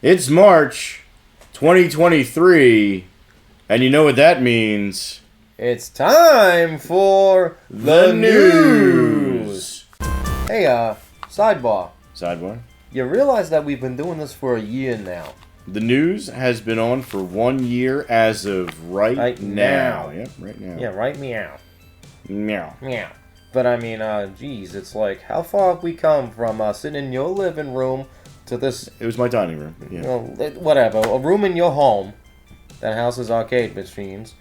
It's March 2023, and you know what that means. It's time for The news. Hey, sidebar. Sidebar. You realize that we've been doing this for a year now. The news has been on for 1 year as of right now. Yep, right now. Yeah, right meow. Meow. Meow. But I mean, geez, it's like, how far have we come from sitting in your living room to this... It was my dining room. Yeah. You know, whatever, a room in your home that houses arcade machines.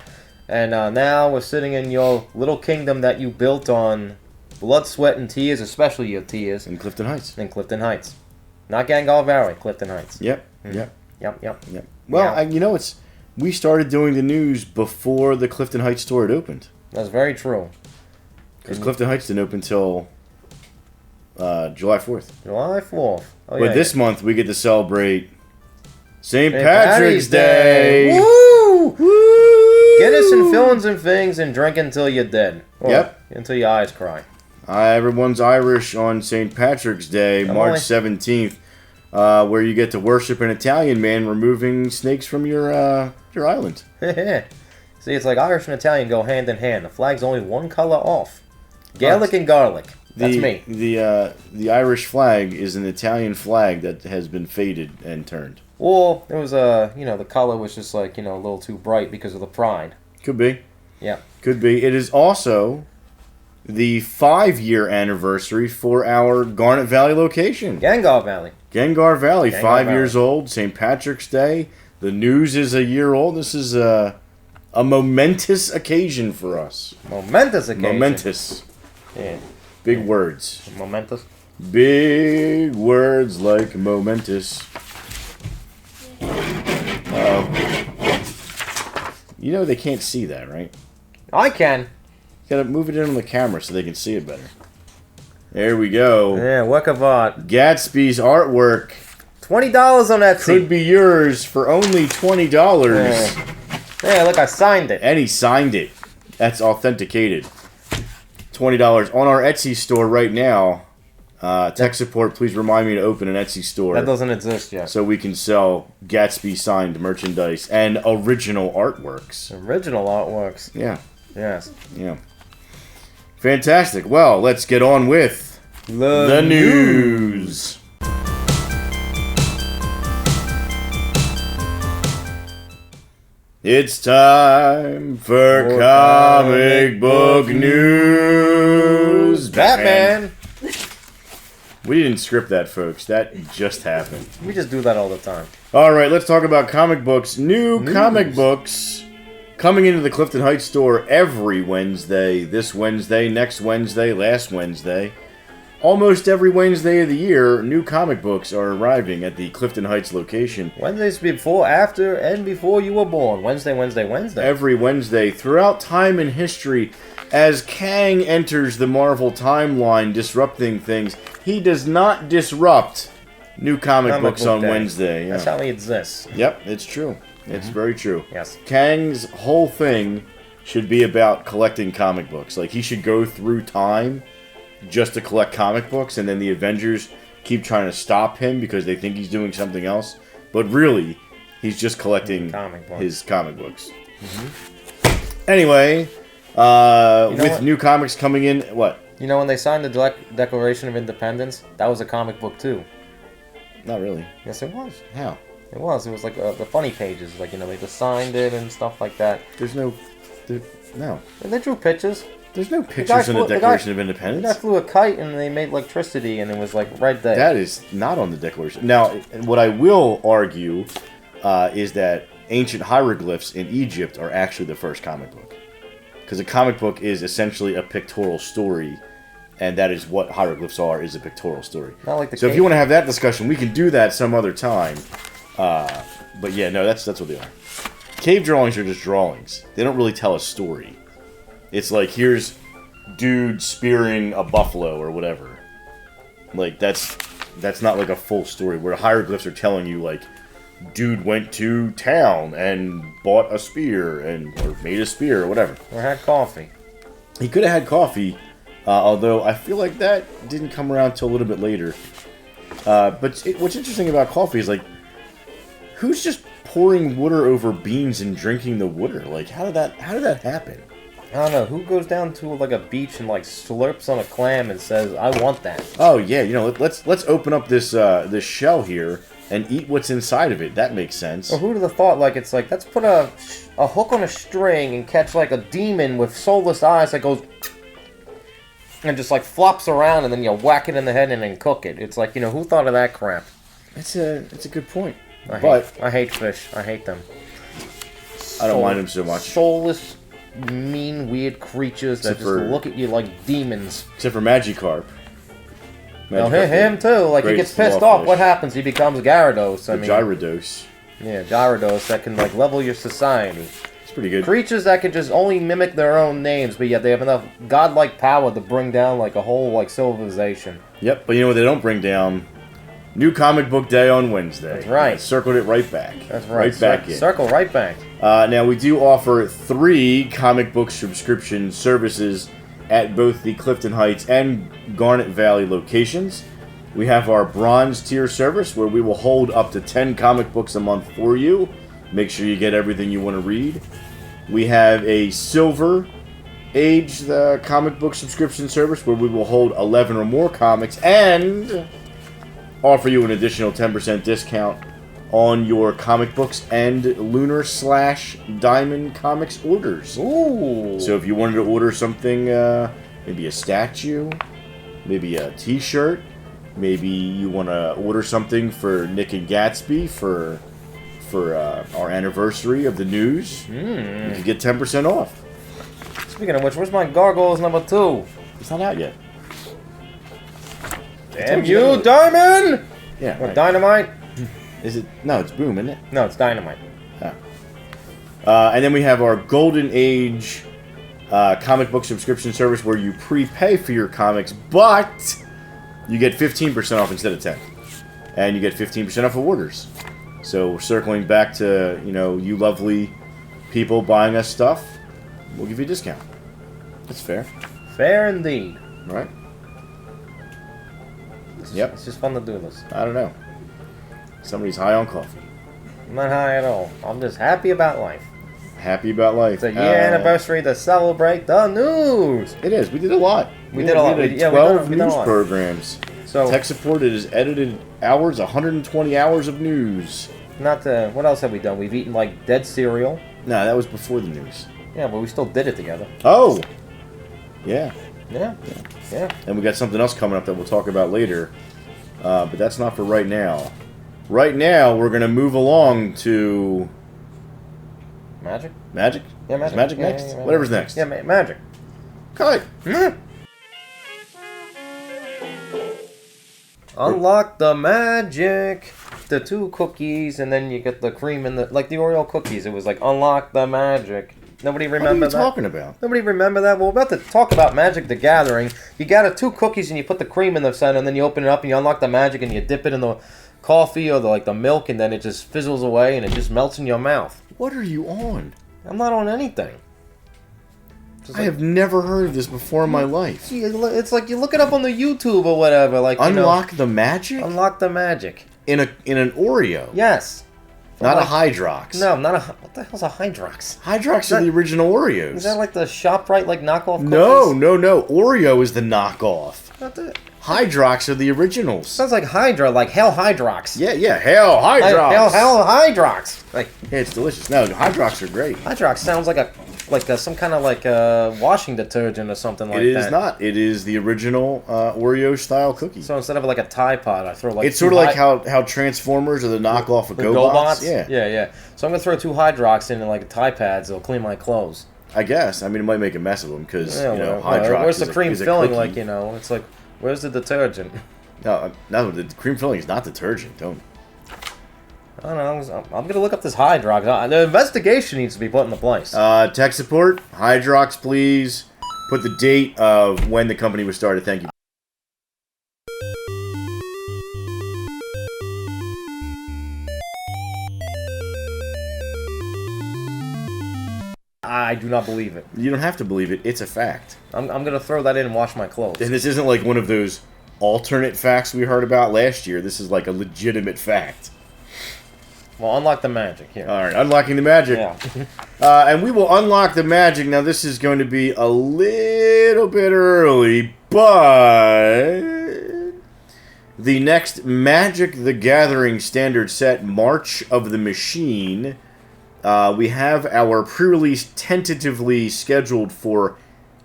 And now we're sitting in your little kingdom that you built on blood, sweat, and tears, especially your tears. In Clifton Heights. In Clifton Heights. Not Garnet Valley, Clifton Heights. Yep, Mm. yep. Yep. Well, you know, we started doing the news before the Clifton Heights store had opened. That's very true. Because Clifton Heights didn't open until July 4th. July 4th. Oh, But this month we get to celebrate St. Patrick's Day. Woo! Woo! Get us some fillings and things and drink until you're dead. Or Yep. Until your eyes cry. Everyone's Irish on St. Patrick's Day, March 17th, where you get to worship an Italian man removing snakes from your island. See, it's like Irish and Italian go hand in hand. The flag's only one color off. Gaelic and garlic. That's me. The Irish flag is an Italian flag that has been faded and turned. Well, it was the color was just like, a little too bright because of the pride. Could be. Yeah. Could be. It is also the 5-year anniversary for our Garnet Valley location. Garnet Valley. Garnet Valley, Garnet 5 Valley. years old, St. Patrick's Day. The news is a year old. This is a momentous occasion for us. Momentous occasion. Momentous. Yeah. Big words. Momentous. Big words like momentous. You know they can't see that, right? I can. You gotta move it in on the camera so they can see it better. There we go. Yeah, work of art. Gatsby's artwork $20 on Etsy. could be yours for only $20. Yeah, look, I signed it. And he signed it. That's authenticated. $20 on our Etsy store right now. Tech support, please remind me to open an Etsy store. That doesn't exist yet. So we can sell Gatsby signed merchandise and original artworks. Original artworks. Yeah. Yes. Yeah. Fantastic. Well, let's get on with The news. It's time for comic book news. Batman. We didn't script that, folks. That just happened. We just do that all the time. All right, let's talk about comic books. New comic books coming into the Clifton Heights store every Wednesday. This Wednesday, next Wednesday, last Wednesday. Almost every Wednesday of the year, new comic books are arriving at the Clifton Heights location. Wednesdays before, after, and before you were born. Wednesday. Every Wednesday, throughout time and history, as Kang enters the Marvel timeline, disrupting things, he does not disrupt new comic books on Wednesday. Yeah. That's how he exists. Yep, it's true. It's very true. Yes. Kang's whole thing should be about collecting comic books. Like, he should go through time just to collect comic books, and then the Avengers keep trying to stop him because they think he's doing something else. But really, he's just collecting his comic books. Anyway, with new comics coming in, what? You know, when they signed the Declaration of Independence, that was a comic book too. Not really. Yes, it was. How? It was. It was like the funny pages. Like, they just signed it and stuff like that. No. And they drew pictures. There's no pictures in the Declaration of The Independence. guy flew a kite and they made electricity and it was like right there. That is not on the Declaration. Now, what I will argue is that ancient hieroglyphs in Egypt are actually the first comic book. Because a comic book is essentially a pictorial story, and that is what hieroglyphs are, is a pictorial story. Not like the so if you want to have that discussion, we can do that some other time. But yeah, no, that's what they are. Cave drawings are just drawings. They don't really tell a story. It's like, here's dude spearing a buffalo or whatever. Like, that's not like a full story, where hieroglyphs are telling you, like, dude went to town and bought a spear or made a spear or whatever. Or had coffee. He could have had coffee, although I feel like that didn't come around till a little bit later. But what's interesting about coffee is, like, Who's just pouring water over beans and drinking the water? Like, how did that happen? I don't know. Who goes down to like a beach and like slurps on a clam and says, "I want that"? Oh yeah, let's open up this this shell here and eat what's inside of it. That makes sense. Or who'd have thought? Like it's like let's put a hook on a string and catch like a demon with soulless eyes that goes and just like flops around, and then you whack it in the head and then cook it. It's like, who thought of that crap? It's a good point. I hate fish. I hate them. I don't mind them so much. Soulless, mean, weird creatures that just look at you like demons. Except for Magikarp. Now him too. Like he gets pissed off. What happens? He becomes Gyarados. Gyarados. Yeah, Gyarados that can like level your society. It's pretty good. Creatures that can just only mimic their own names, but yet they have enough godlike power to bring down like a whole like civilization. Yep, but you know what they don't bring down? New comic book day on Wednesday. That's right. I circled it right back. That's right. Right back in. Circle right back. Now we do offer 3 comic book subscription services at both the Clifton Heights and Garnet Valley locations. We have our bronze tier service where we will hold up to 10 comic books a month for you. Make sure you get everything you want to read. We have a silver age comic book subscription service where we will hold 11 or more comics and offer you an additional 10% discount on your comic books and Lunar/Diamond Comics orders. Ooh. So if you wanted to order something, maybe a statue, maybe a t-shirt, maybe you want to order something for Nick and Gatsby for our anniversary of the news, you could get 10% off. Speaking of which, where's my Gargoyles number 2? It's not out yet. Damn you, Diamond! Yeah. What, right. Dynamite? Is it? No, it's Boom, isn't it? No, it's Dynamite. Oh. And then we have our Golden Age comic book subscription service where you prepay for your comics, but you get 15% off instead of 10. And you get 15% off of orders. So circling back to, you lovely people buying us stuff, we'll give you a discount. That's fair. Fair indeed. Right? Yep. It's just fun to do this. I don't know. Somebody's high on coffee. I'm not high at all. I'm just happy about life. Happy about life. It's a year anniversary to celebrate the news. It is. We did a lot. We did a lot. We did 12 news programs. So tech support is edited hours, 120 hours of news. What else have we done? We've eaten like dead cereal. No, that was before the news. Yeah, but we still did it together. Oh. Yeah. Yeah. And we got something else coming up that we'll talk about later. But that's not for right now. Right now, we're going to move along to... Magic? Magic? Yeah, Magic. Is Magic next? Yeah, Whatever's next. Yeah, Magic. Okay. Unlock the magic. The 2 cookies, and then you get the cream and like the Oreo cookies. It was like unlock the magic. Nobody remember that? What are you talking about? Nobody remember that? Well, we're about to talk about Magic the Gathering. You gather 2 cookies and you put the cream in the center, and then you open it up and you unlock the magic and you dip it in the coffee or the milk, and then it just fizzles away and it just melts in your mouth. What are you on? I'm not on anything. I have never heard of this before in my life. It's like you look it up on the YouTube or whatever. Like unlock the magic. Unlock the magic in an Oreo. Yes. Not a Hydrox. No, not a... What the hell's a Hydrox? Hydrox are the original Oreos. Is that like the ShopRite knockoff cookies? No. Oreo is the knockoff. Not the... Hydrox are the originals. Sounds like Hydra, like Hell Hydrox. Yeah, Hell Hydrox. Hell Hydrox. Yeah, it's delicious. No, Hydrox are great. Hydrox sounds like some kind of washing detergent or something like that. It is not. It is the original Oreo style cookie. So instead of a Tide Pod, I throw It's sort of like how Transformers are the knockoff of GoBots. Yeah. So I'm gonna throw 2 Hydrox in and Tide Pads. It'll clean my clothes. I guess. I mean, it might make a mess of them because Hydrox. Where's the cream filling? Cookie. It's like, where's the detergent? No, the cream filling is not detergent. Don't. I don't know. I'm going to look up this Hydrox. The investigation needs to be put into place. Tech support, Hydrox, please. Put the date of when the company was started. Thank you. I do not believe it. You don't have to believe it. It's a fact. I'm going to throw that in and wash my clothes. And this isn't like one of those alternate facts we heard about last year. This is like a legitimate fact. Well, unlock the magic here. All right, unlocking the magic. Yeah. And we will unlock the magic. Now, this is going to be a little bit early, but the next Magic the Gathering standard set, March of the Machine, we have our pre-release tentatively scheduled for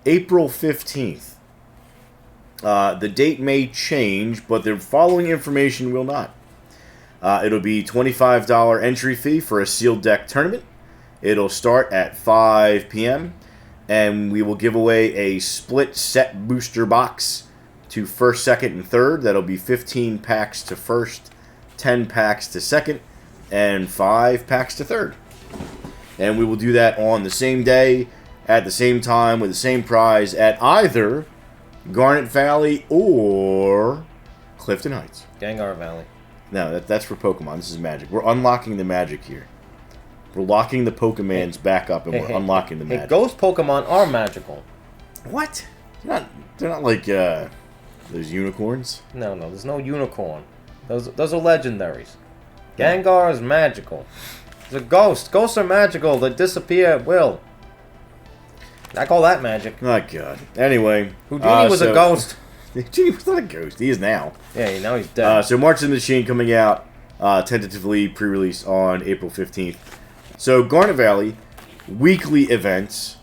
April 15th. The date may change, but the following information will not. It'll be $25 entry fee for a sealed deck tournament. It'll start at 5 p.m. and we will give away a split set booster box to first, second, and third. That'll be 15 packs to first, 10 packs to second, and 5 packs to third. And we will do that on the same day, at the same time, with the same prize at either Garnet Valley or Clifton Heights. Garnet Valley. No, that's for Pokemon. This is Magic. We're unlocking the Magic here. We're locking the Pokemans back up, and we're unlocking the Magic. Ghost Pokemon are magical. What? They're not like those unicorns. No, there's no unicorn. Those are legendaries. Gengar is magical. It's a ghost. Ghosts are magical. They disappear at will. I call that magic. Oh, God. Anyway. Houdini was a ghost. Houdini was not a ghost. He is now. Yeah, now he's dead. So March of the Machine coming out tentatively pre-release on April 15th. So Garnet Valley, weekly events.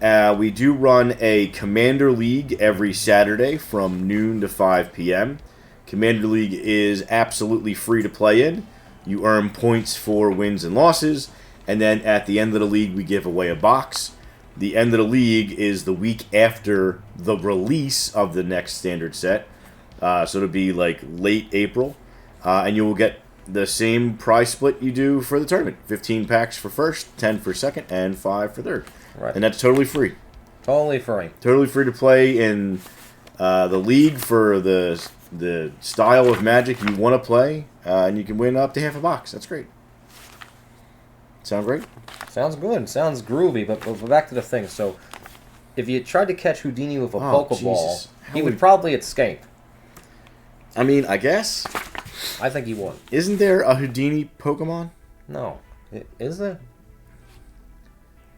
We do run a Commander League every Saturday from noon to 5 p.m. Commander League is absolutely free to play in. You earn points for wins and losses. And then at the end of the league, we give away a box. The end of the league is the week after the release of the next standard set. So it'll be like late April. And you will get the same prize split you do for the tournament. 15 packs for first, 10 for second, and 5 for third. Right. And that's totally free. Totally free. Totally free to play in the league for the style of Magic you want to play. And you can win up to half a box. That's great. Sound great? Sounds good. Sounds groovy. But back to the thing. So, if you tried to catch Houdini with a Pokeball, he would probably escape. I mean, I guess. I think he would. Isn't there a Houdini Pokemon? No. Is there?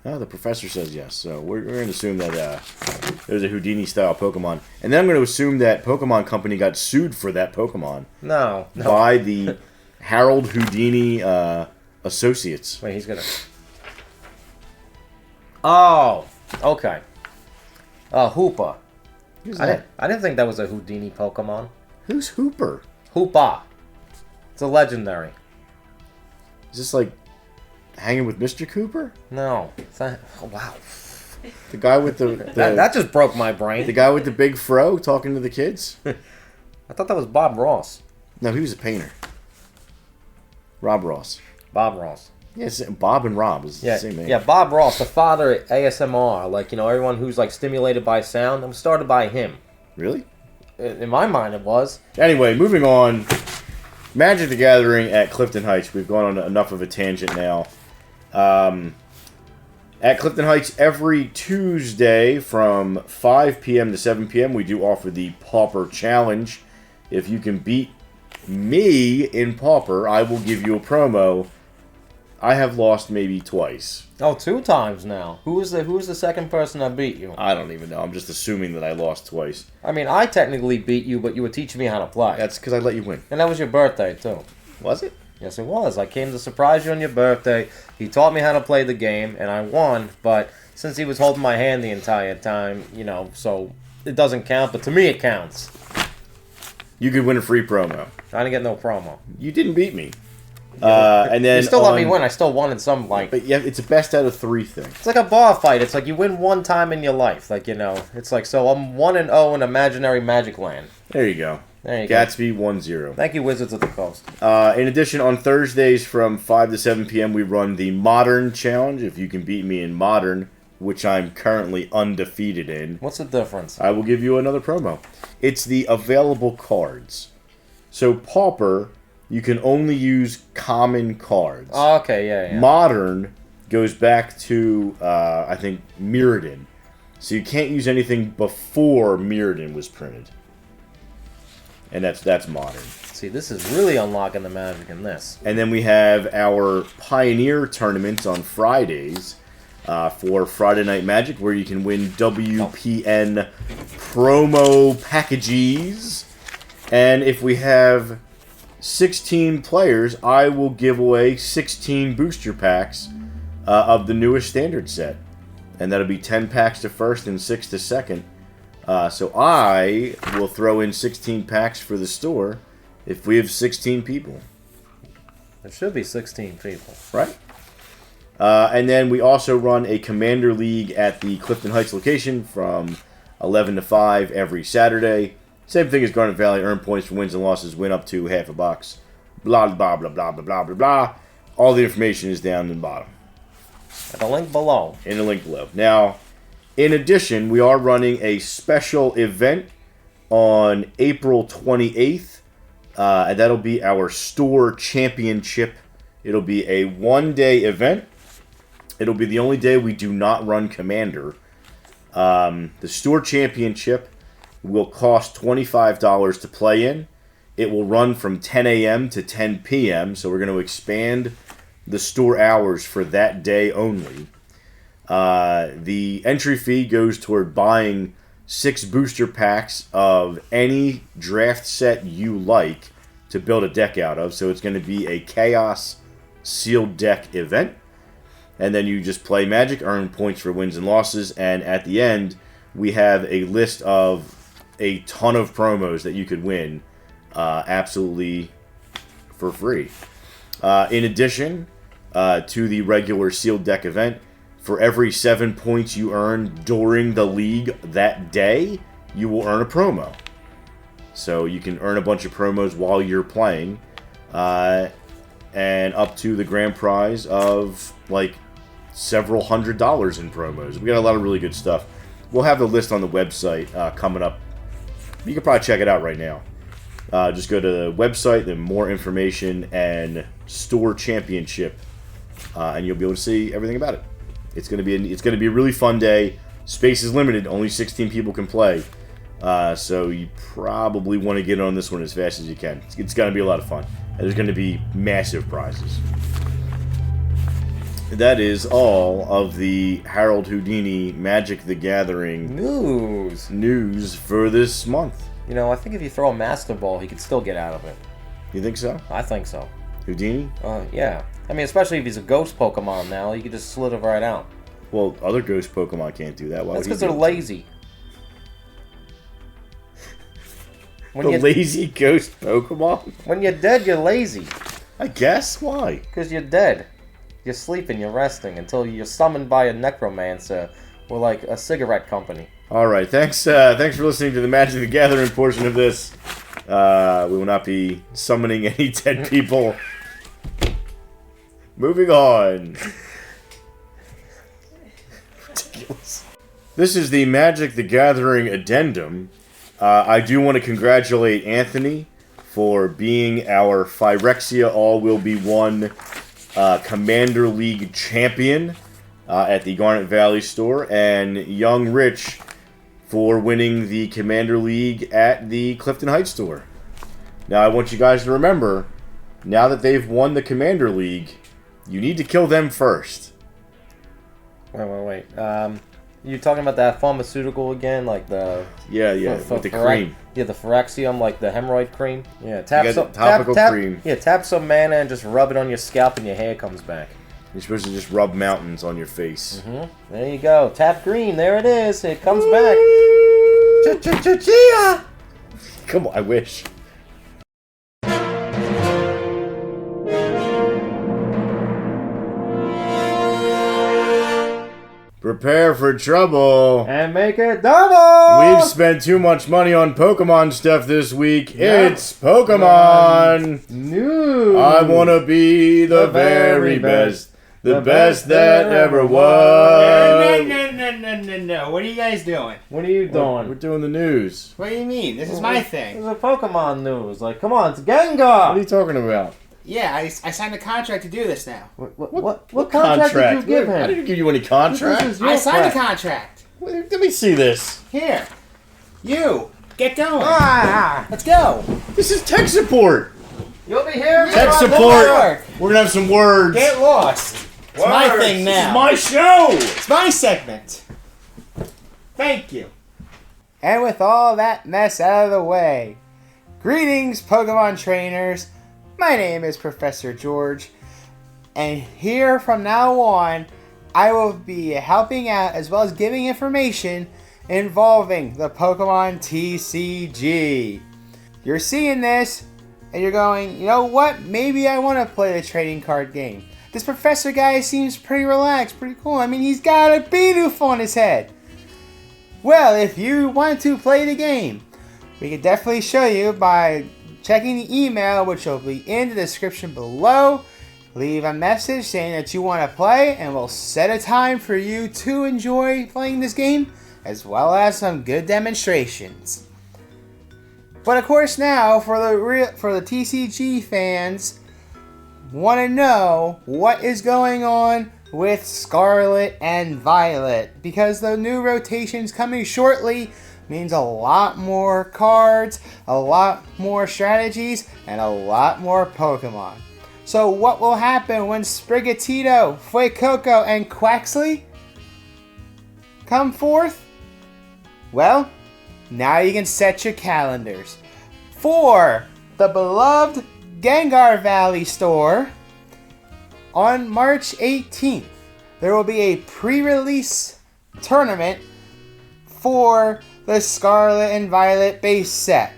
Oh, the professor says yes. So we're going to assume that there's a Houdini-style Pokemon. And then I'm going to assume that Pokemon Company got sued for that Pokemon. No. By the Harold Houdini Associates. Wait, he's going to... Oh, okay. Hoopa. Who's that? I didn't think that was a Houdini Pokemon. Who's Hooper? Hoopa. It's a legendary. Is this like hanging with Mr. Cooper? No. Oh, wow. The guy with the that just broke my brain. The guy with the big fro talking to the kids? I thought that was Bob Ross. No, he was a painter. Rob Ross. Bob Ross. Yes, Bob and Rob is the same name. Yeah, Bob Ross, the father of ASMR. Like, everyone who's like stimulated by sound. I'm started by him. Really? In my mind, it was. Anyway, moving on. Magic the Gathering at Clifton Heights. We've gone on enough of a tangent now. At Clifton Heights, every Tuesday from 5 p.m. to 7 p.m., we do offer the Pauper Challenge. If you can beat me in Pauper, I will give you a promo. I have lost maybe twice. Oh, 2 times now. Who was the second person that beat you? I don't even know. I'm just assuming that I lost twice. I mean, I technically beat you, but you were teaching me how to play. That's because I let you win. And that was your birthday, too. Was it? Yes, it was. I came to surprise you on your birthday. He taught me how to play the game, and I won. But since he was holding my hand the entire time, so it doesn't count. But to me, it counts. You could win a free promo. I didn't get no promo. You didn't beat me. And then you still let me win. I still won in some, like... But yeah, it's a best out of 3 thing. It's like a bar fight. It's like you win one time in your life. Like, It's like, so I'm 1-0 in imaginary Magic Land. There you go. There you Gatsby 1-0. Thank you, Wizards of the Coast. In addition, on Thursdays from 5 to 7 p.m., we run the Modern Challenge. If you can beat me in Modern, which I'm currently undefeated in... What's the difference? I will give you another promo. It's the available cards. So, Pauper... You can only use common cards. Oh, okay, yeah. Modern goes back to, I think, Mirrodin. So you can't use anything before Mirrodin was printed. And that's modern. See, this is really unlocking the magic in this. And then we have our Pioneer tournament on Fridays for Friday Night Magic, where you can win WPN promo packages. And if we have 16 players, I will give away 16 booster packs of the newest standard set. And that'll be 10 packs to first and 6 to second. So I will throw in 16 packs for the store if we have 16 people. There should be 16 people. Right. And then we also run a Commander League at the Clifton Heights location from 11 to 5 every Saturday. Same thing as Garnet Valley. Earn points for wins and losses. Win up to $50. Blah, blah, blah, blah, blah, blah, blah, blah. All the information is down in the bottom. At the link below. In the link below. Now, in addition, we are running a special event on April 28th. And that'll be our store championship. It'll be a one-day event. It'll be the only day we do not run Commander. The store championship will cost $25 to play in. It will run from 10 a.m. to 10 p.m. So we're going to expand the store hours for that day only. The entry fee goes toward buying 6 booster packs of any draft set you like to build a deck out of. So it's going to be a Chaos sealed deck event. And then you just play Magic, earn points for wins and losses, and at the end, we have a list of a ton of promos that you could win absolutely for free. In addition to the regular sealed deck event, for every 7 points you earn during the league that day, you will earn a promo. So you can earn a bunch of promos while you're playing, and up to the grand prize of like several $100s in promos. We got a lot of really good stuff. We'll have the list on the website coming up. You can probably check it out right now. Just go to the website, then more information and store championship, and you'll be able to see everything about it. It's gonna be a really fun day. Space is limited; only 16 people can play. So you probably want to get on this one as fast as you can. It's going to be a lot of fun. And there's going to be massive prizes. That is all of the Harold Houdini Magic the Gathering news for this month. You know, I think if you throw a Master Ball, he could still get out of it. You think so? I think so. Houdini? Yeah. I mean, especially if he's a ghost Pokemon now, you could just slither right out. Well, other ghost Pokemon can't do that. Why That's because they're lazy. Lazy ghost Pokemon? When you're dead, you're lazy. I guess. Why? Because you're dead. You're sleeping, you're resting, until you're summoned by a necromancer or like a cigarette company. Alright, thanks for listening to the Magic the Gathering portion of this. We will not be summoning any dead people. Moving on. Ridiculous. This is the Magic the Gathering addendum. I do want to congratulate Anthony for being our Phyrexia All Will Be One Commander League champion at the Garnet Valley store, and Young Rich for winning the Commander League at the Clifton Heights store. Now, I want you guys to remember, now that they've won the Commander League, you need to kill them first. Wait. You talking about that pharmaceutical again, like the with the cream. Yeah, the Phyrexium, like the hemorrhoid cream. Yeah, tap some cream. Yeah, tap some mana and just rub it on your scalp, and your hair comes back. You're supposed to just rub mountains on your face. There you go. Tap green. There it is. It comes back. Come on, I wish. Prepare for trouble. And make it double! We've spent too much money on Pokemon stuff this week. Yep. It's Pokemon news. I want to be the very best. The best that ever was. No. What are you guys doing? What are you doing? We're doing the news. What do you mean? This is my thing. This is a Pokemon news. Like, come on, it's Gengar! What are you talking about? Yeah, I signed a contract to do this now. What contract did you give him? I didn't give you any contract. I signed a contract. Let me see this. Here. You. Get going. Ah, Let's go. This is tech support. you'll be here. Tech for support. work. We're gonna have some words. Get lost. It's my Words. thing now. My show. It's my segment. Thank you. And with all that mess out of the way, greetings, Pokemon trainers. My name is Professor George, and here from now on, I will be helping out as well as giving information involving the Pokemon TCG. You're seeing this, and you're going, you know what? Maybe I want to play the trading card game. This professor guy seems pretty relaxed, pretty cool. I mean, he's got a Bidoof on his head. Well, if you want to play the game, we can definitely show you by checking the email, which will be in the description below. Leave a message saying that you want to play, and we'll set a time for you to enjoy playing this game, as well as some good demonstrations. But of course, now for the TCG fans, want to know what is going on with Scarlet and Violet, because the new rotations coming shortly means a lot more cards, a lot more strategies, and a lot more Pokemon. So what will happen when Sprigatito, Fuecoco, and Quaxley come forth? Well, now you can set your calendars. For the beloved Garnet Valley store, on March 18th, there will be a pre-release tournament for the Scarlet and Violet base set.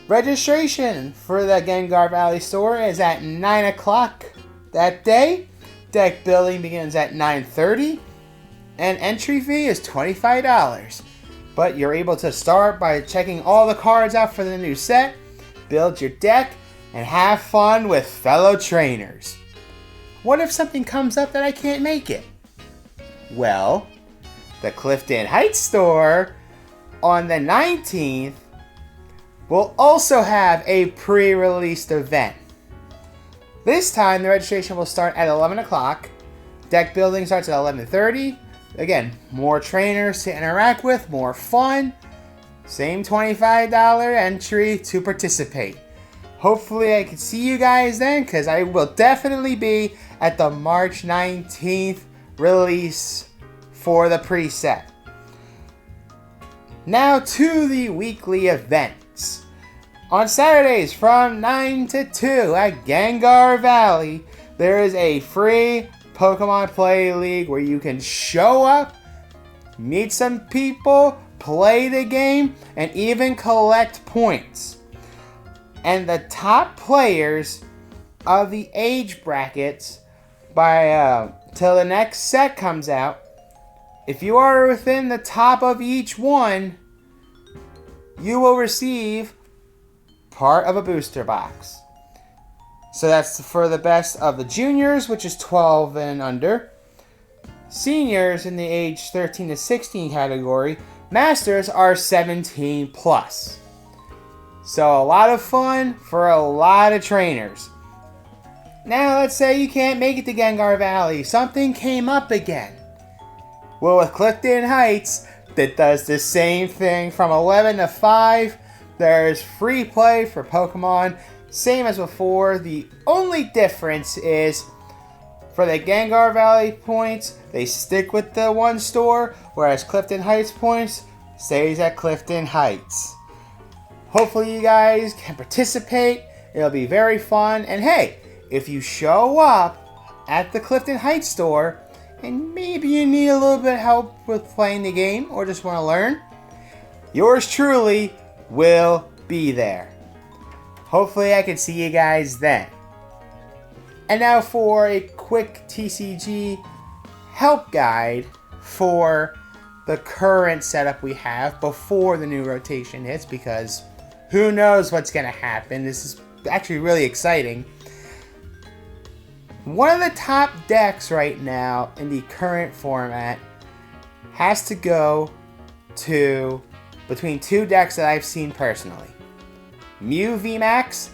Registration for the Garnet Valley store is at 9 o'clock that day. Deck building begins at 9:30, and entry fee is $25. But you're able to start by checking all the cards out for the new set, build your deck, and have fun with fellow trainers. What if something comes up that I can't make it? Well, the Clifton Heights store on the 19th will also have a pre-released event. This time the registration will start at 11 o'clock. Deck building starts at 11:30. Again, more trainers to interact with, more fun. Same $25 entry to participate. Hopefully I can see you guys then, because I will definitely be at the March 19th release for the preset. Now to the weekly events. On Saturdays from 9 to 2 at Garnet Valley, there is a free Pokemon Play League where you can show up, meet some people, play the game, and even collect points. And the top players of the age brackets till the next set comes out, if you are within the top of each one, you will receive part of a booster box. So that's for the best of the juniors, which is 12 and under. Seniors in the age 13 to 16 category. Masters are 17 plus. So a lot of fun for a lot of trainers. Now let's say you can't make it to Garnet Valley. Something came up again. Well, with Clifton Heights, that does the same thing from 11 to 5. There's free play for Pokemon. Same as before. The only difference is for the Garnet Valley points, they stick with the one store, whereas Clifton Heights points stays at Clifton Heights. Hopefully you guys can participate. It'll be very fun. And hey, if you show up at the Clifton Heights store and maybe you need a little bit of help with playing the game or just want to learn, yours truly will be there. Hopefully I can see you guys then. And now for a quick TCG help guide for the current setup we have before the new rotation hits, because who knows what's going to happen. This is actually really exciting. One of the top decks right now in the current format has to go to between two decks that I've seen personally. Mew VMAX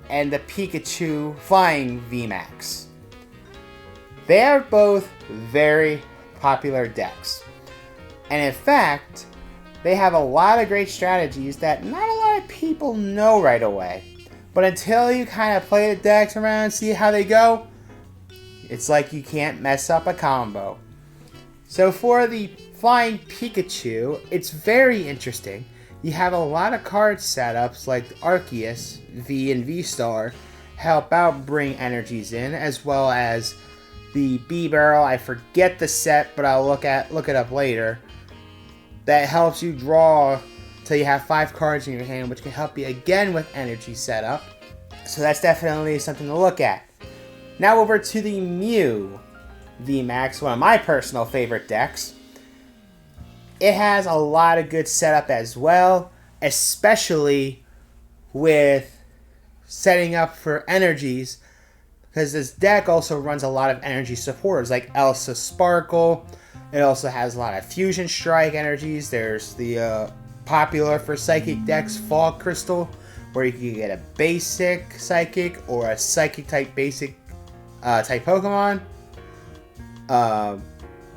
and the Pikachu Flying VMAX. They are both very popular decks. And in fact, they have a lot of great strategies that not a lot of people know right away. But until you kind of play the decks around and see how they go, it's like you can't mess up a combo. So for the Flying Pikachu, it's very interesting. You have a lot of card setups like Arceus, V and V-Star help out bring energies in, as well as the B-Barrel. I forget the set, but I'll look it up later. That helps you draw till you have 5 cards in your hand, which can help you again with energy setup. So that's definitely something to look at. Now over to the Mew VMAX, one of my personal favorite decks. It has a lot of good setup as well, especially with setting up for energies, because this deck also runs a lot of energy supporters like Elsa Sparkle. It also has a lot of Fusion Strike energies. There's the popular for Psychic decks, Fog Crystal, where you can get a basic Psychic or a Psychic type basic type Pokemon.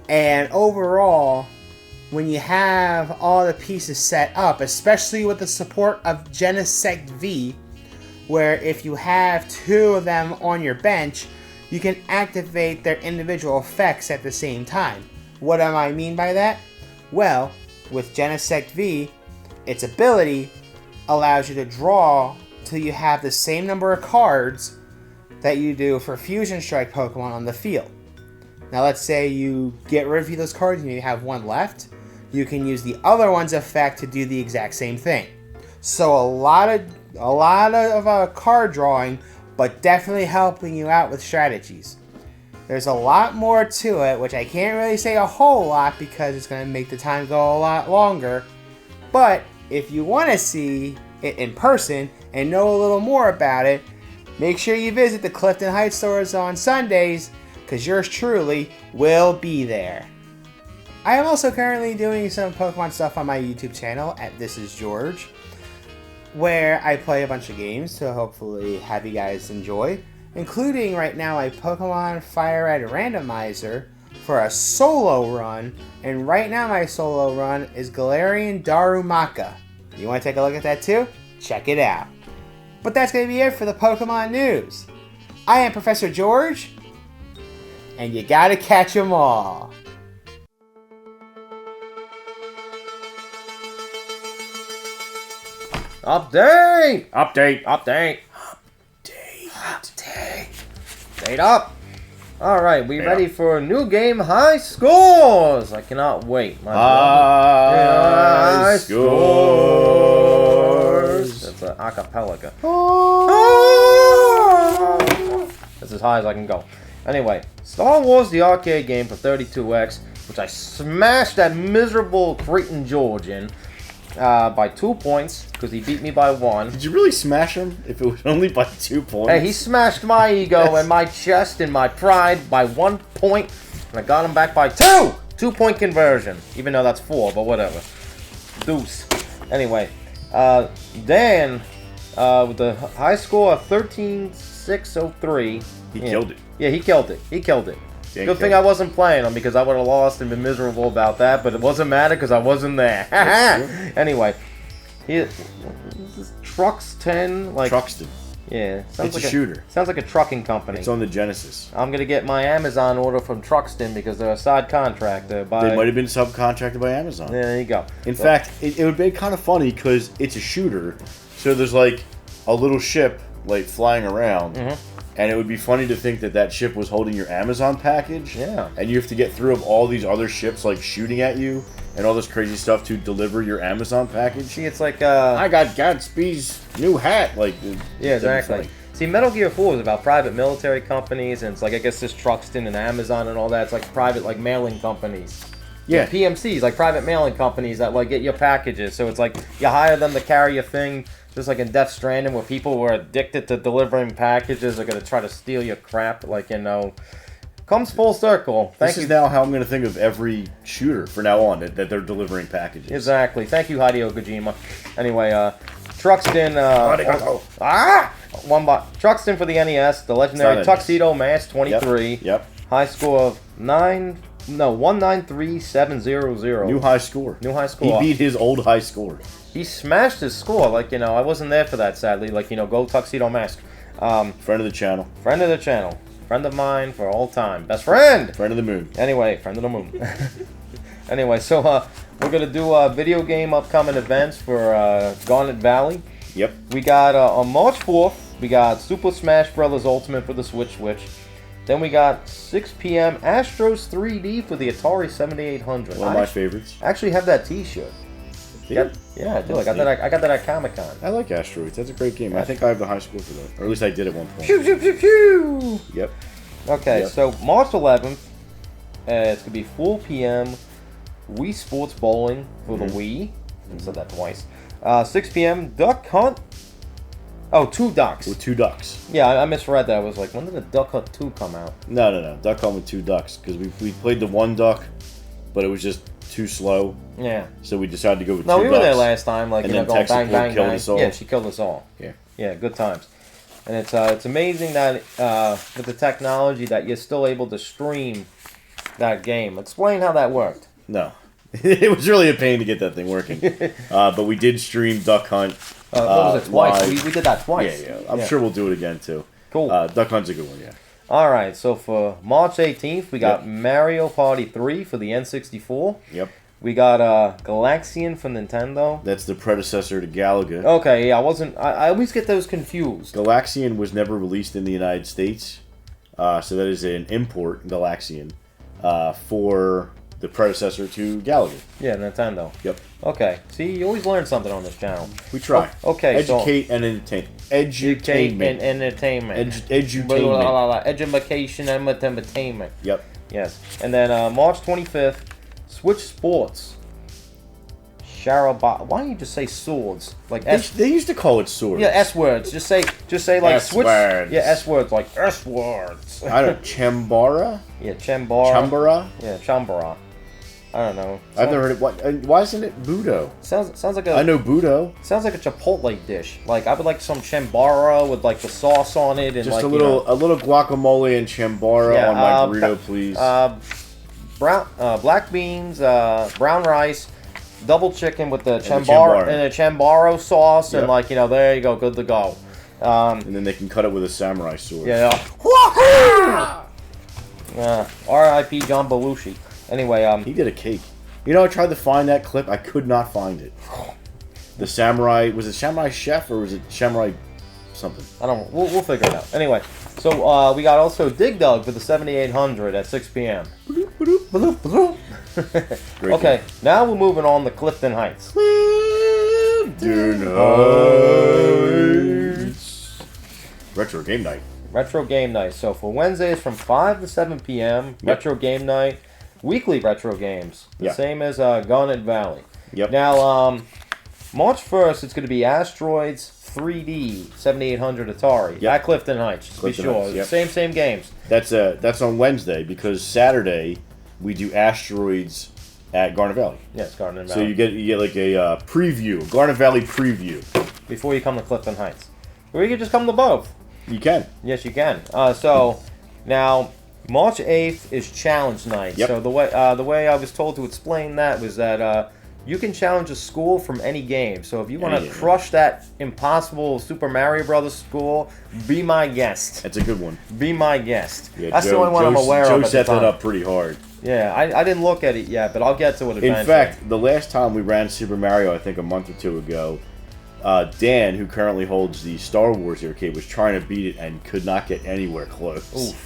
And overall, when you have all the pieces set up, especially with the support of Genesect V, where if you have 2 of them on your bench, you can activate their individual effects at the same time. What do I mean by that? Well, with Genesect V, its ability allows you to draw till you have the same number of cards that you do for Fusion Strike Pokemon on the field. Now let's say you get rid of those cards and you have 1 left. You can use the other one's effect to do the exact same thing. So a lot of card drawing, but definitely helping you out with strategies. There's a lot more to it, which I can't really say a whole lot because it's going to make the time go a lot longer. But if you want to see it in person and know a little more about it, make sure you visit the Clifton Heights stores on Sundays, because yours truly will be there. I am also currently doing some Pokemon stuff on my YouTube channel at This Is George, where I play a bunch of games to hopefully have you guys enjoy, including right now a Pokemon Fire Red randomizer for a solo run, and right now my solo run is Galarian Darumaka. You want to take a look at that too? Check it out. But that's going to be it for the Pokemon news. I am Professor George, and you gotta catch 'em all. Update! Update. Update! Update. Update! Date up! Alright, we ready for a new game, High Scores! I cannot wait. High scores! That's an acapella. Oh. That's as high as I can go. Anyway, Star Wars the arcade game for 32X, which I smashed that miserable Creighton George in by 2 points, because he beat me by 1. Did you really smash him if it was only by 2 points? Hey, he smashed my ego and my chest and my pride by 1 point, and I got him back by 2! 2-point conversion, even though that's 4, but whatever. Deuce. Anyway, Dan, with the high score of 13,603. He killed it. Yeah, he killed it. He killed it. Dan Good thing I wasn't playing him, because I would have lost and been miserable about that, but it wasn't matter because I wasn't there. Anyway, Trucks 10, like Truxton. yeah, It's a shooter. Sounds like a trucking company. It's on the Genesis. I'm gonna get my Amazon order from Truxton because they're a side contractor. They might have been subcontracted by Amazon. Yeah, there you go. In fact, it would be kind of funny because it's a shooter, so there's like a little ship like flying around. And it would be funny to think that that ship was holding your Amazon package. Yeah. And you have to get through of all these other ships like shooting at you and all this crazy stuff to deliver your Amazon package. See, it's like I got Gatsby's new hat. Like, yeah, exactly. See, Metal Gear 4 is about private military companies, and it's like, I guess this Truxton and Amazon and all that. It's like private like mailing companies. Yeah. PMCs, like private mailing companies that like get your packages. So it's like you hire them to carry your thing. Just like in Death Stranding, where people who are addicted to delivering packages are going to try to steal your crap, like, you know, comes full circle. This is now how I'm going to think of every shooter from now on, that they're delivering packages. Exactly. Thank you, Hideo Kojima. Anyway, Truxton, Truxton for the NES, the legendary Tuxedo Mask 23. Yep. High score of 9 No, 193,700. New high score. New high score. He beat his old high score. He smashed his score. Like, you know, I wasn't there for that, sadly. Like, you know, go Tuxedo Mask. Friend of the channel. Friend of the channel. Friend of mine for all time. Best friend! Friend of the moon. Anyway, friend of the moon. Anyway, so we're going to do video game upcoming events for Garnet Valley. Yep. We got, on March 4th, we got Super Smash Bros. Ultimate for the Switch. Then we got 6 p.m. Astros 3D for the Atari 7800. One of my favorites. I actually have that T-shirt. Yeah, I do. I got that at Comic-Con. I like Asteroids. That's a great game. I think I have the high score for that. Or at least I did at one point. Pew, pew, pew, pew. Yep. Okay, Yep. so March 11th, it's going to be 4 p.m. Wii Sports Bowling for the Wii. I said that twice. 6 p.m. Duck Hunt. Oh, 2 ducks. With 2 ducks. Yeah, I misread that. I was like, when did the Duck Hunt 2 come out? No. Duck Hunt with 2 ducks. Because we played the 1 duck, but it was just too slow. Yeah. So we decided to go with 2 No, ducks. we were there last time. Like, And you know, then going Texas bang, bang, killed bang. us all. Yeah, she killed us all. Yeah. Yeah, good times. And it's amazing that with the technology that you're still able to stream that game. Explain how that worked. No. It was really a pain to get that thing working. But we did stream Duck Hunt. What was it, twice? live. We did that twice. Yeah. I'm sure we'll do it again, too. Cool. Duck Hunt's a good one, yeah. All right, so for March 18th, we got Mario Party 3 for the N64. Yep. We got Galaxian for Nintendo. That's the predecessor to Galaga. Okay, yeah, I always get those confused. Galaxian was never released in the United States. So that is an import, Galaxian, for the predecessor to Galaga. Yeah, Nintendo. Yep. Okay, see, you always learn something on this channel. We try. Okay, Educate and entertain. Edutainment. Entertainment. Edutainment. Education and entertainment. Yep. Yes. And then March 25th, Switch Sports. Sharabah. Why don't you just say swords? Like They used to call it swords. Yeah, S words. Just say like S Switch. words. Yeah, S words like S words. I don't know. Chambara? Yeah, Chambara. Chambara? Yeah, Chambara. I don't know. I've never heard it. Why isn't it Budo? Sounds like I know Budo. Sounds like a Chipotle dish. Like I would like some chambara with like the sauce on it and Just like a little guacamole and chambara on my burrito, please. Black beans, brown rice, double chicken with the chambara. chambara and a chambaro sauce, Yep. and like, you know, there you go, good to go. And then they can cut it with a samurai sword. Yeah. R.I.P. John Belushi. Anyway, He did a cake. You know, I tried to find that clip. I could not find it. The samurai, was it Samurai Chef or was it Samurai something? I don't know. We'll figure it out. Anyway, so we got also Dig Dug for the 7800 at 6 p.m. Great Okay, game. now we're moving on to Clifton Heights. Retro game night. Retro Game Night. So for Wednesdays from 5 to 7 p.m., Yep. Retro Game Night, weekly retro games, the Yeah. same as Garnet Valley. Yep. Now, March 1st, it's going to be Asteroids 3D 7800 Atari Yep. at Clifton Heights, just Clifton to be sure. Heights, yep. Same games. That's on Wednesday because Saturday we do Asteroids at Garnet Valley. Yes, Garnet So Valley. you get like a preview, Garnet Valley preview. Before you come to Clifton Heights. Or you can just come to both. You can. Yes, you can. So, now, March 8th is Challenge Night. Yep. So the way I was told to explain that was that you can challenge a school from any game. So if you want Any to game. crush that impossible Super Mario Brothers school, be my guest. That's a good one. Be my guest. Yeah, That's the only one I'm aware Joe of at set the time. that up pretty hard. Yeah, I didn't look at it yet, but I'll get to it eventually. In fact, the last time we ran Super Mario, I think a month or two ago, Dan, who currently holds the Star Wars arcade, was trying to beat it and could not get anywhere close. Oof.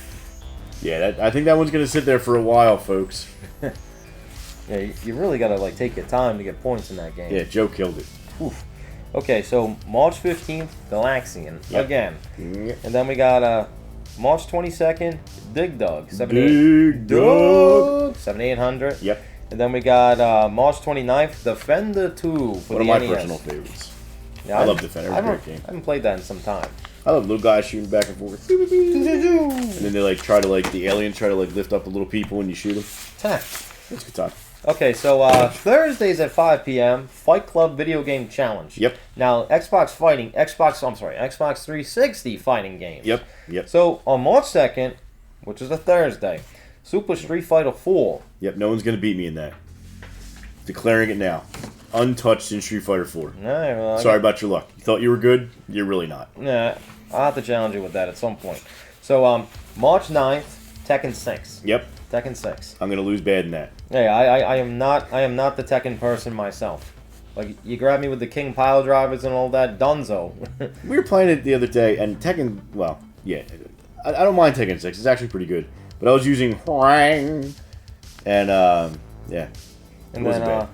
Yeah, I think that one's going to sit there for a while, folks. Yeah, you really got to like take your time to get points in that game. Yeah, Joe killed it. Oof. Okay, so March 15th, Galaxian Yep. again. Dig And then we got March 22nd, Dig Dug. Dog. 7800. Yep. And then we got March 29th, Defender 2 for One of the my NES. personal favorites. Yeah, I love Defender. It's a great game. I haven't played that in some time. I love little guys shooting back and forth. And then they the aliens try to lift up the little people when you shoot them. It's a good time. Okay, so Thursdays at 5 p.m., Fight Club Video Game Challenge. Yep. Now, Xbox 360 fighting games. Yep. So, on March 2nd, which is a Thursday, Super Street Fighter 4. Yep, no one's going to beat me in that. Declaring it now. Untouched in Street Fighter 4. Well, Sorry about your luck. You thought you were good? You're really not. Yeah, I'll have to challenge you with that at some point. So, March 9th, Tekken 6. Yep. Tekken 6. I'm going to lose bad in that. Hey, I am not the Tekken person myself. Like, you grab me with the King pile drivers and all that, dunzo. We were playing it the other day, and Tekken, well, yeah. I don't mind Tekken 6. It's actually pretty good. But I was using Huang, and, yeah. And then,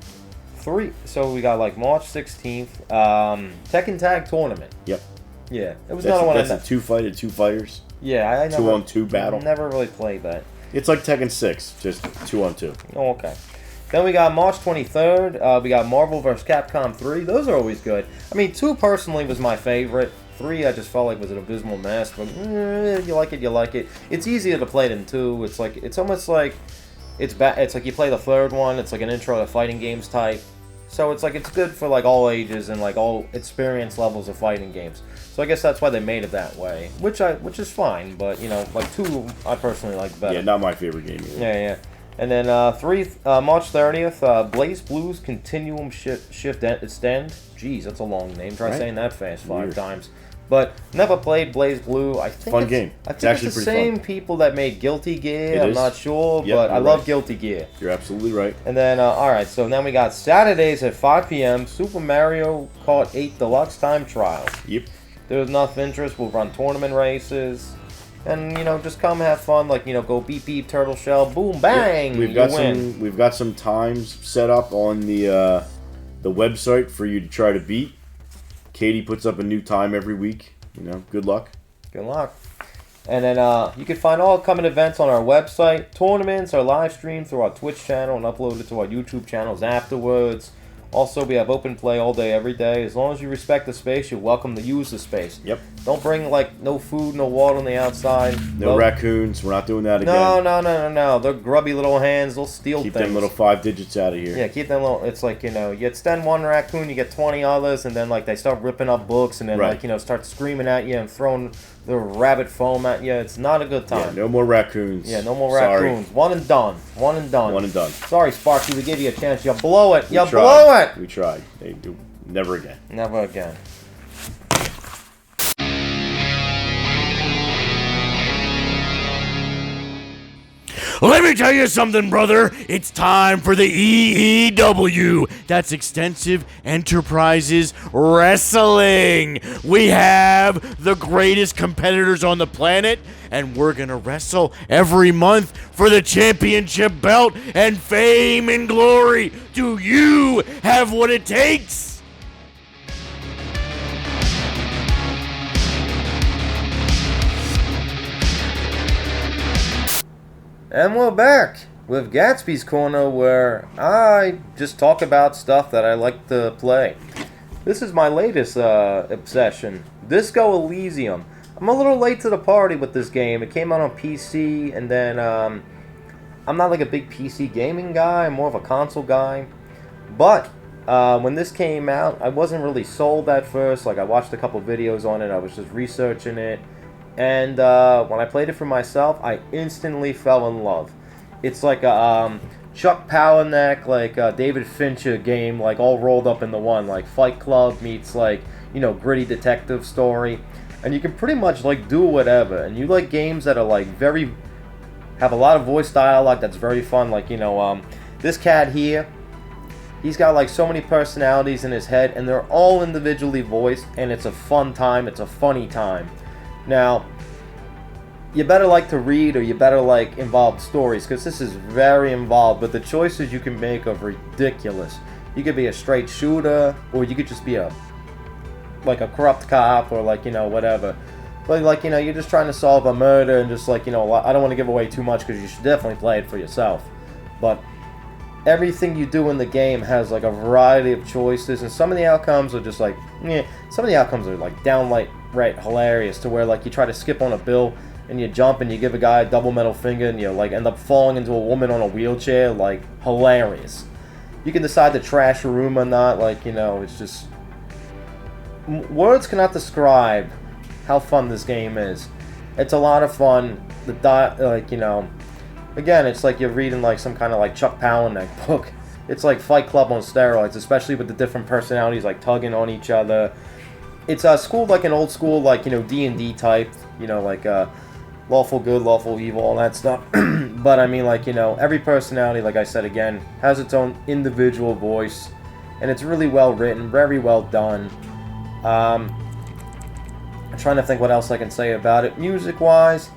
3, so we got, like, March 16th, Tekken Tag Tournament. Yep. Yeah, it was another one. That's a two fighters. Yeah, I never... 2-on-2 battle. Never really played that. It's like Tekken 6, just 2-on-2. Oh, okay. Then we got March 23rd. We got Marvel vs. Capcom 3. Those are always good. I mean, 2 personally was my favorite. 3 I just felt like was an abysmal mess. But you like it, you like it. It's easier to play than 2. It's almost like it's like you play the 3rd one. It's like an intro to fighting games type. So it's like it's good for like all ages and like all experience levels of fighting games. So I guess that's why they made it that way, which is fine. But you know, like 2 I personally like better. Yeah, not my favorite game either. Yeah. And then March 30th, Blaze Blues Continuum Shift Extend. Jeez, that's a long name. Try saying that fast 5 times. But never played Blaze Blue. I think fun game. I think it's the same people that made Guilty Gear. I'm not sure, but I love Guilty Gear. You're absolutely right. And then, alright, so then we got Saturdays at 5 p.m. Super Mario Kart 8 Deluxe Time Trial. Yep. There's enough interest. We'll run tournament races. And, you know, just come have fun, like, you know, go beep beep, turtle shell, boom, bang, yeah, we've got some times set up on the website for you to try to beat. Katie puts up a new time every week. You know, good luck. Good luck. And then you can find all upcoming events on our website. Tournaments are live streamed through our Twitch channel and uploaded to our YouTube channels afterwards. Also, we have open play all day, every day. As long as you respect the space, you're welcome to use the space. Yep. Don't bring, like, no food, no water on the outside. No raccoons. We're not doing that again. No. They're grubby little hands. They'll steal Keep things. them little 5 digits out of here. Yeah, keep them little... It's like, you know, you extend one raccoon, you get 20 others, and then, like, they start ripping up books, and then, like, you know, start screaming at you and throwing the rabbit foam at you. It's not a good time. Yeah, no more raccoons. Yeah, no more raccoons. One and done. One and done. Sorry, Sparky, we gave you a chance. You blow it. We tried. They do. Never again. Never again. Let me tell you something, brother. It's time for the EEW. That's Extensive Enterprises Wrestling. We have the greatest competitors on the planet, and we're going to wrestle every month for the championship belt and fame and glory. Do you have what it takes? And we're back with Gatsby's Corner, where I just talk about stuff that I like to play. This is my latest obsession, Disco Elysium. I'm a little late to the party with this game. It came out on PC, and then I'm not like a big PC gaming guy. I'm more of a console guy. But when this came out, I wasn't really sold at first. Like, I watched a couple videos on it. I was just researching it. And when I played it for myself, I instantly fell in love. It's like a Chuck Palahniuk, like David Fincher game, like all rolled up into one. Like Fight Club meets like, you know, gritty detective story. And you can pretty much like do whatever. And you like games that are like have a lot of voice dialogue that's very fun. Like, you know, this cat here, he's got like so many personalities in his head, and they're all individually voiced, and it's a fun time. It's a funny time. Now, you better like to read, or you better like involved stories, because this is very involved, but the choices you can make are ridiculous. You could be a straight shooter, or you could just be a corrupt cop, or like, you know, whatever. But like, you know, you're just trying to solve a murder, and just like, you know, I don't want to give away too much, because you should definitely play it for yourself. But everything you do in the game has like a variety of choices, and some of the outcomes are just like, some of the outcomes are like downright hilarious, to where like you try to skip on a bill and you jump and you give a guy a double middle finger and you like end up falling into a woman on a wheelchair. Like, hilarious. You can decide to trash a room or not. Like, you know, it's just, words cannot describe how fun this game is. It's a lot of fun. Like, you know, again, it's like you're reading like some kind of like Chuck Palahniuk book. It's like Fight Club on steroids, especially with the different personalities like tugging on each other. It's schooled like an old school, like, you know, D&D type, you know, like lawful good, lawful evil, all that stuff. But I mean, like, you know, every personality, like I said again, has its own individual voice, and it's really well written, very well done. I'm trying to think what else I can say about it. Music-wise,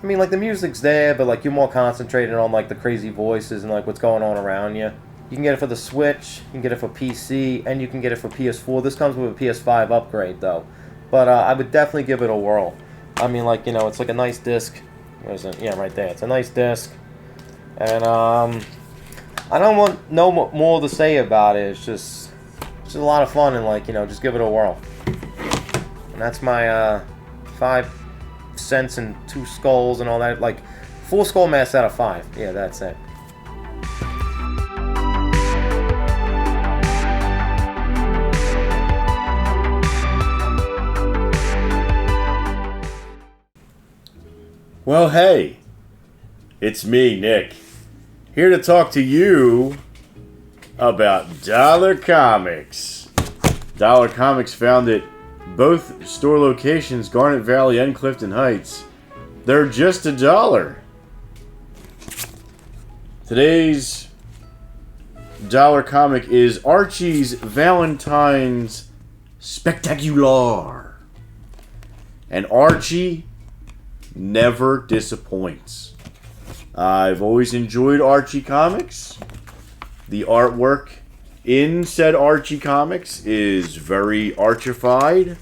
I mean, like, the music's there, but, like, you're more concentrated on, like, the crazy voices and, like, what's going on around you. You can get it for the Switch, you can get it for PC, and you can get it for PS4. This comes with a PS5 upgrade, though. But I would definitely give it a whirl. I mean, like, you know, it's like a nice disc. Where is it? Yeah, right there. It's a nice disc. And, I don't want no more to say about it. It's just a lot of fun, and, like, you know, just give it a whirl. And that's my 5 cents and 2 skulls and all that. Like, 4 skull masks out of 5. Yeah, that's it. Well, hey, it's me, Nick, here to talk to you about Dollar Comics. Dollar Comics found at both store locations, Garnet Valley and Clifton Heights. They're just $1. Today's Dollar Comic is Archie's Valentine's Spectacular. And Archie never disappoints. I've always enjoyed Archie comics. The artwork in said Archie comics is very archified,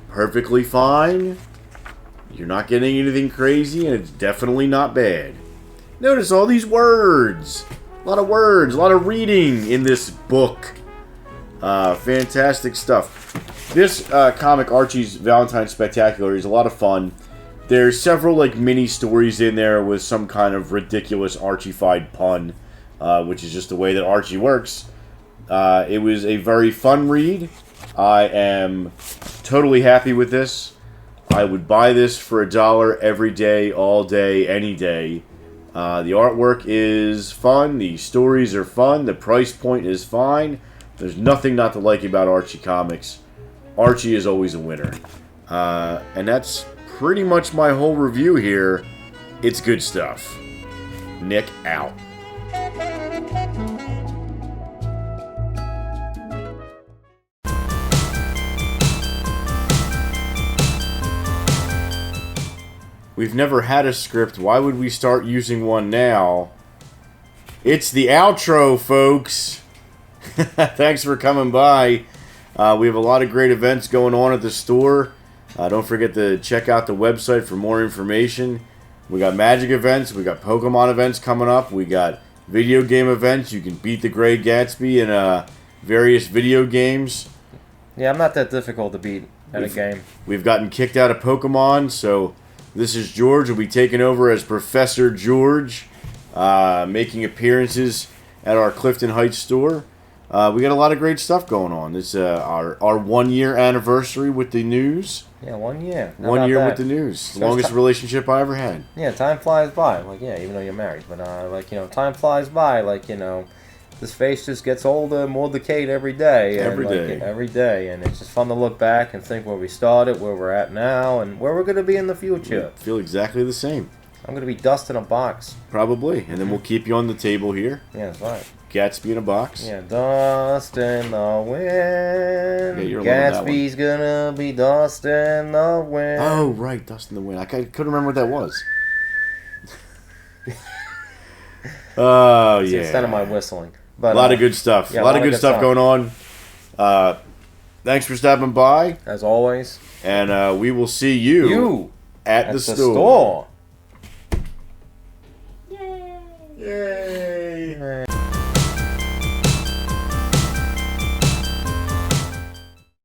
perfectly fine. You're not getting anything crazy, and it's definitely not bad. Notice all these words. A lot of words, a lot of reading in this book. Fantastic stuff. This comic, Archie's Valentine's Spectacular, is a lot of fun. There's several like mini stories in there with some kind of ridiculous Archie-fied pun, which is just the way that Archie works. It was a very fun read. I am totally happy with this. I would buy this for $1 every day, all day, any day. The artwork is fun. The stories are fun. The price point is fine. There's nothing not to like about Archie comics. Archie is always a winner. And that's pretty much my whole review here. It's good stuff. Nick out. We've never had a script. Why would we start using one now? It's the outro, folks. Thanks for coming by. We have a lot of great events going on at the store. Don't forget to check out the website for more information. We got Magic events. We got Pokemon events coming up. We got video game events. You can beat the Great Gatsby in various video games. Yeah, I'm not that difficult to beat at a game. We've gotten kicked out of Pokemon, so this is George. We'll be taking over as Professor George, making appearances at our Clifton Heights store. We got a lot of great stuff going on. It's our 1-year anniversary with the news. Yeah, 1 year. How 1 about year that? with the news. The longest relationship I ever had. Yeah, time flies by. Like, yeah, even though you're married. But, like, you know, time flies by. Like, you know, this face just gets older, more decayed every day. And, every day. And it's just fun to look back and think where we started, where we're at now, and where we're going to be in the future. I feel exactly the same. I'm going to be dust in a box. Probably. And then we'll keep you on the table here. Yeah, that's right. Gatsby in a box. Yeah, dust in the wind. Yeah, you're alone on that one. Gatsby's gonna be dust in the wind. Oh, right, Dust in the Wind. I couldn't remember what that was. Oh, yeah. Instead of my whistling. But, a lot of good stuff. Yeah, a lot of good stuff going on. Thanks for stopping by. As always. And we will see you at the store. Yay! Yay!